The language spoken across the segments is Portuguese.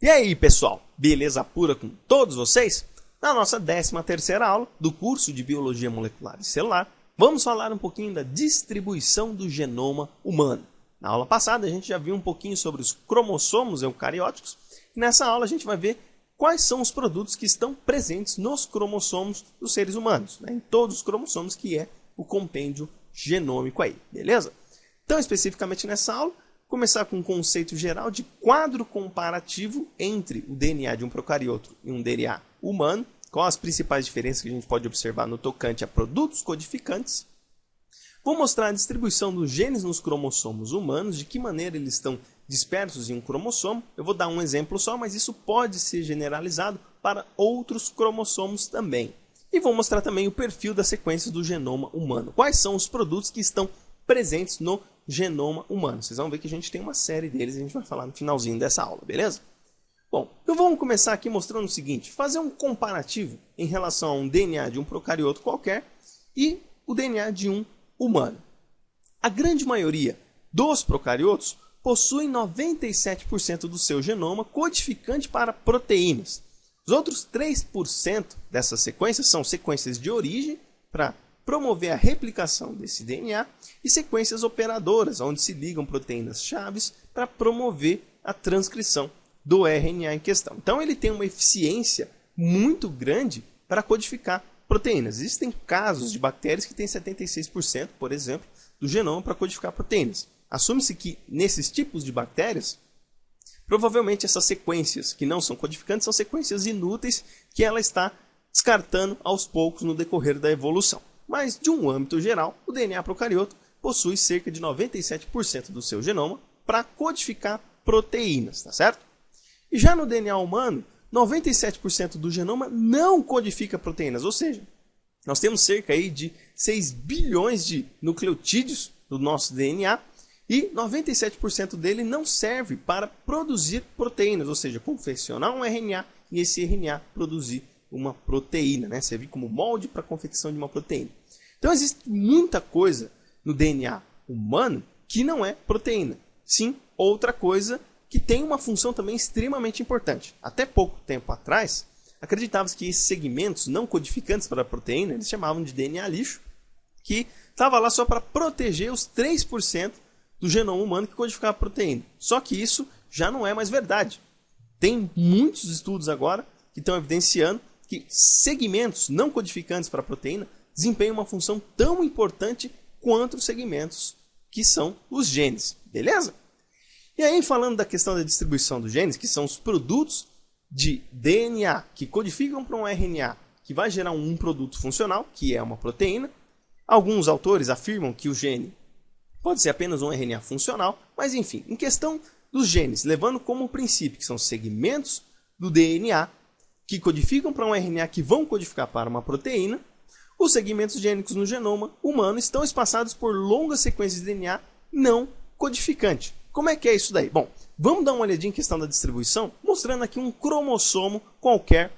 E aí, pessoal, beleza pura com todos vocês? Na nossa 13ª aula do curso de Biologia Molecular e Celular, vamos falar um pouquinho da distribuição do genoma humano. Na aula passada, a gente já viu um pouquinho sobre os cromossomos eucarióticos, e nessa aula a gente vai ver quais são os produtos que estão presentes nos cromossomos dos seres humanos, em todos os cromossomos, que é o compêndio genômico aí, beleza? Então, especificamente nessa aula, começar com um conceito geral de quadro comparativo entre o DNA de um procarioto e um DNA humano, com as principais diferenças que a gente pode observar no tocante a produtos codificantes. Vou mostrar a distribuição dos genes nos cromossomos humanos, de que maneira eles estão dispersos em um cromossomo. Eu vou dar um exemplo só, mas isso pode ser generalizado para outros cromossomos também. E vou mostrar também o perfil das sequências do genoma humano. Quais são os produtos que estão presentes no genoma humano. Vocês vão ver que a gente tem uma série deles e a gente vai falar no finalzinho dessa aula, beleza? Bom, então vamos começar aqui mostrando o seguinte, fazer um comparativo em relação a um DNA de um procarioto qualquer e o DNA de um humano. A grande maioria dos procariotos possuem 97% do seu genoma codificante para proteínas. Os outros 3% dessas sequências são sequências de origem para promover a replicação desse DNA e sequências operadoras, onde se ligam proteínas chaves para promover a transcrição do RNA em questão. Então ele tem uma eficiência muito grande para codificar proteínas. Existem casos de bactérias que têm 76%, por exemplo, do genoma para codificar proteínas. Assume-se que nesses tipos de bactérias, provavelmente essas sequências que não são codificantes são sequências inúteis que ela está descartando aos poucos no decorrer da evolução. Mas, de um âmbito geral, o DNA procarioto possui cerca de 97% do seu genoma para codificar proteínas, tá certo? E já no DNA humano, 97% do genoma não codifica proteínas, ou seja, nós temos cerca aí de 6 bilhões de nucleotídeos do nosso DNA e 97% dele não serve para produzir proteínas, ou seja, confeccionar um RNA e esse RNA produzir uma proteína, né? Servir como molde para a confecção de uma proteína. Então existe muita coisa no DNA humano que não é proteína. Sim, outra coisa que tem uma função também extremamente importante. Até pouco tempo atrás, acreditava-se que esses segmentos não codificantes para a proteína, eles chamavam de DNA lixo, que estava lá só para proteger os 3% do genoma humano que codificava a proteína. Só que isso já não é mais verdade. Tem muitos estudos agora que estão evidenciando que segmentos não codificantes para a proteína desempenham uma função tão importante quanto os segmentos que são os genes, beleza? E aí, falando da questão da distribuição dos genes, que são os produtos de DNA que codificam para um RNA que vai gerar um produto funcional, que é uma proteína. Alguns autores afirmam que o gene pode ser apenas um RNA funcional, mas enfim, em questão dos genes, levando como princípio que são segmentos do DNA que codificam para um RNA que vão codificar para uma proteína, os segmentos gênicos no genoma humano estão espaçados por longas sequências de DNA não codificante. Como é que é isso daí? Bom, vamos dar uma olhadinha em questão da distribuição, mostrando aqui um cromossomo qualquer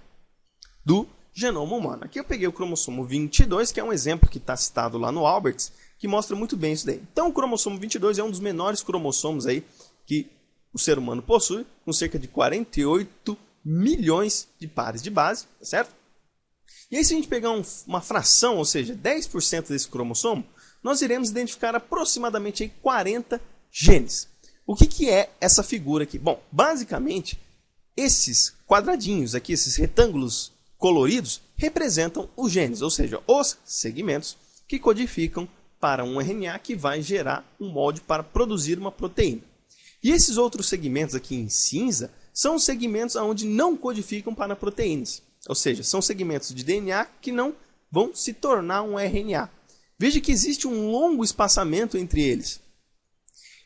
do genoma humano. Aqui eu peguei o cromossomo 22, que é um exemplo que está citado lá no Alberts, que mostra muito bem isso daí. Então o cromossomo 22 é um dos menores cromossomos aí que o ser humano possui, com cerca de 48 milhões de pares de base, tá certo? E aí, se a gente pegar uma fração, ou seja, 10% desse cromossomo, nós iremos identificar aproximadamente aí 40 genes. O que é essa figura aqui? Bom, basicamente, esses quadradinhos aqui, esses retângulos coloridos, representam os genes, ou seja, os segmentos que codificam para um RNA que vai gerar um molde para produzir uma proteína. E esses outros segmentos aqui em cinza são os segmentos onde não codificam para proteínas. Ou seja, são segmentos de DNA que não vão se tornar um RNA. Veja que existe um longo espaçamento entre eles.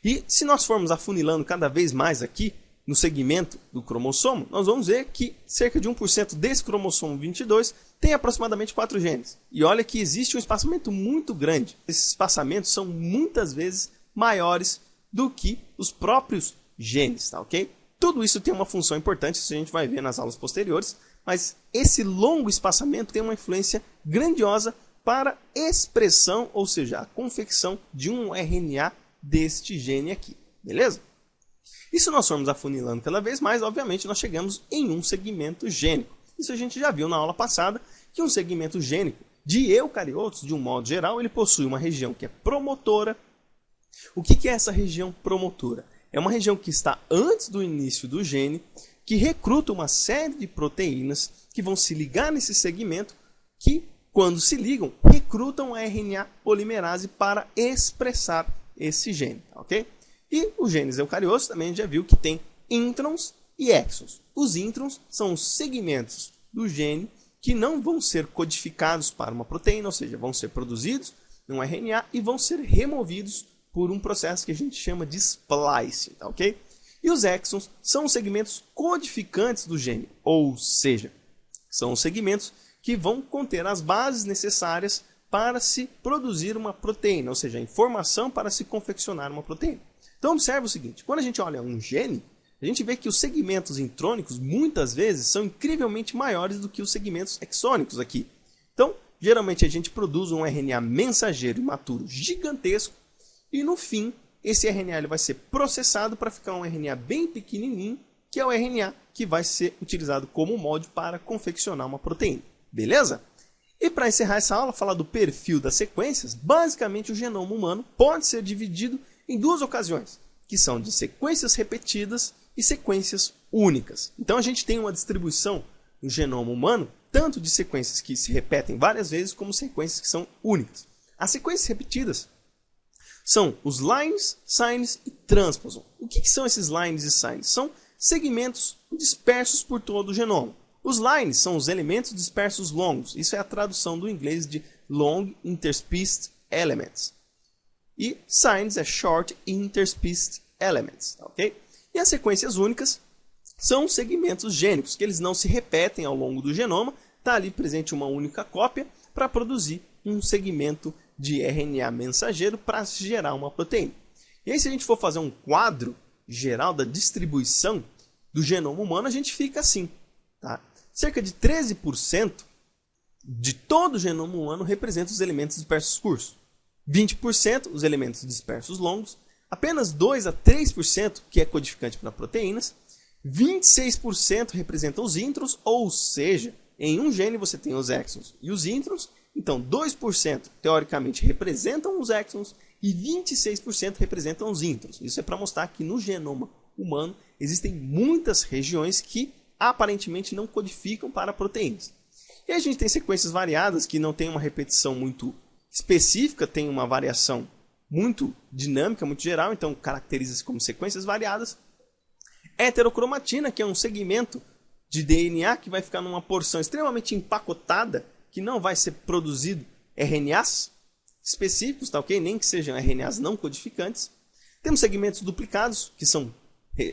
E se nós formos afunilando cada vez mais aqui no segmento do cromossomo, nós vamos ver que cerca de 1% desse cromossomo 22 tem aproximadamente 4 genes. E olha que existe um espaçamento muito grande. Esses espaçamentos são muitas vezes maiores do que os próprios genes, tá ok? Tudo isso tem uma função importante, isso a gente vai ver nas aulas posteriores, mas esse longo espaçamento tem uma influência grandiosa para a expressão, ou seja, a confecção de um RNA deste gene aqui, beleza? E se nós formos afunilando cada vez mais, obviamente nós chegamos em um segmento gênico. Isso a gente já viu na aula passada, que um segmento gênico de eucariotos, de um modo geral, ele possui uma região que é promotora. O que é essa região promotora? É uma região que está antes do início do gene, que recruta uma série de proteínas que vão se ligar nesse segmento, que, quando se ligam, recrutam a RNA polimerase para expressar esse gene, ok? E os genes eucariotos também a gente já viu que tem introns e exons. Os introns são os segmentos do gene que não vão ser codificados para uma proteína, ou seja, vão ser produzidos num RNA e vão ser removidos por um processo que a gente chama de splicing, tá, ok? E os exons são os segmentos codificantes do gene, ou seja, são os segmentos que vão conter as bases necessárias para se produzir uma proteína, ou seja, a informação para se confeccionar uma proteína. Então observe o seguinte, quando a gente olha um gene, a gente vê que os segmentos intrônicos muitas vezes são incrivelmente maiores do que os segmentos exônicos aqui. Então, geralmente a gente produz um RNA mensageiro imaturo gigantesco e no fim esse RNA ele vai ser processado para ficar um RNA bem pequenininho, que é o RNA que vai ser utilizado como molde para confeccionar uma proteína. Beleza? E para encerrar essa aula, falar do perfil das sequências, basicamente o genoma humano pode ser dividido em duas ocasiões, que são de sequências repetidas e sequências únicas. Então a gente tem uma distribuição no genoma humano, tanto de sequências que se repetem várias vezes, como sequências que são únicas. As sequências repetidas são os lines, signs e transposons. O que são esses lines e signs? São segmentos dispersos por todo o genoma. Os lines são os elementos dispersos longos. Isso é a tradução do inglês de long interspaced elements. E signs é short interspaced elements, ok? E as sequências únicas são segmentos gênicos, que eles não se repetem ao longo do genoma, está ali presente uma única cópia para produzir um segmento de RNA mensageiro para gerar uma proteína. E aí, se a gente for fazer um quadro geral da distribuição do genoma humano, a gente fica assim, tá? Cerca de 13% de todo o genoma humano representa os elementos dispersos curtos. 20% os elementos dispersos longos, apenas 2 a 3% que é codificante para proteínas, 26% representam os introns, ou seja, em um gene você tem os exons e os introns, então 2% teoricamente representam os exons e 26% representam os introns. Isso é para mostrar que no genoma humano existem muitas regiões que aparentemente não codificam para proteínas. E a gente tem sequências variadas que não tem uma repetição muito específica, tem uma variação muito dinâmica, muito geral, então caracteriza-se como sequências variadas. Heterocromatina, que é um segmento de DNA que vai ficar numa porção extremamente empacotada, que não vai ser produzido RNAs específicos, tá ok? Nem que sejam RNAs não codificantes. Temos segmentos duplicados, que são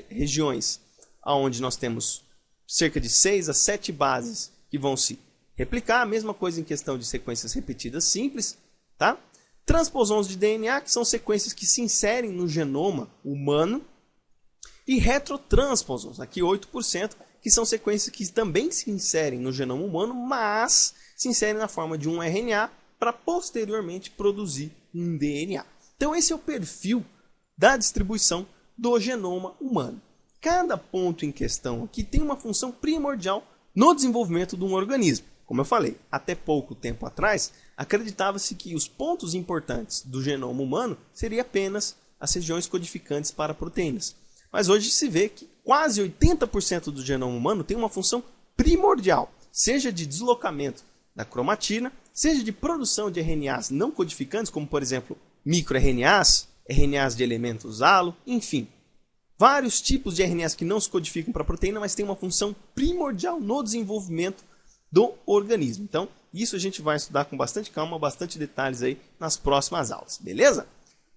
regiões onde nós temos cerca de 6 a 7 bases que vão se replicar. A mesma coisa em questão de sequências repetidas simples, tá? Transposons de DNA, que são sequências que se inserem no genoma humano. E retrotransposons, aqui 8%, que são sequências que também se inserem no genoma humano, mas se inserem na forma de um RNA para posteriormente produzir um DNA. Então esse é o perfil da distribuição do genoma humano. Cada ponto em questão aqui tem uma função primordial no desenvolvimento de um organismo. Como eu falei, até pouco tempo atrás, acreditava-se que os pontos importantes do genoma humano seriam apenas as regiões codificantes para proteínas. Mas hoje se vê que quase 80% do genoma humano tem uma função primordial, seja de deslocamento da cromatina, seja de produção de RNAs não codificantes, como por exemplo microRNAs, RNAs de elementos halo, enfim. Vários tipos de RNAs que não se codificam para proteína, mas têm uma função primordial no desenvolvimento do organismo. Então, isso a gente vai estudar com bastante calma, bastante detalhes aí nas próximas aulas, beleza?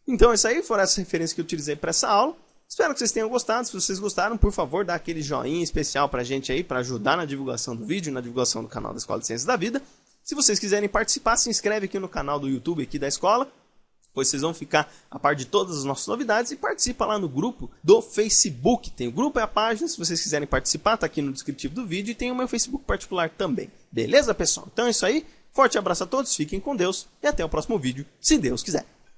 Então, é isso aí, foram essas referências que eu utilizei para essa aula. Espero que vocês tenham gostado. Se vocês gostaram, por favor, dá aquele joinha especial para a gente aí, para ajudar na divulgação do vídeo, na divulgação do canal da Escola de Ciências da Vida. Se vocês quiserem participar, se inscreve aqui no canal do YouTube aqui da escola, pois vocês vão ficar a par de todas as nossas novidades, e participa lá no grupo do Facebook. Tem o grupo e a página, se vocês quiserem participar, tá aqui no descritivo do vídeo, e tem o meu Facebook particular também. Beleza, pessoal? Então é isso aí. Forte abraço a todos, fiquem com Deus e até o próximo vídeo, se Deus quiser.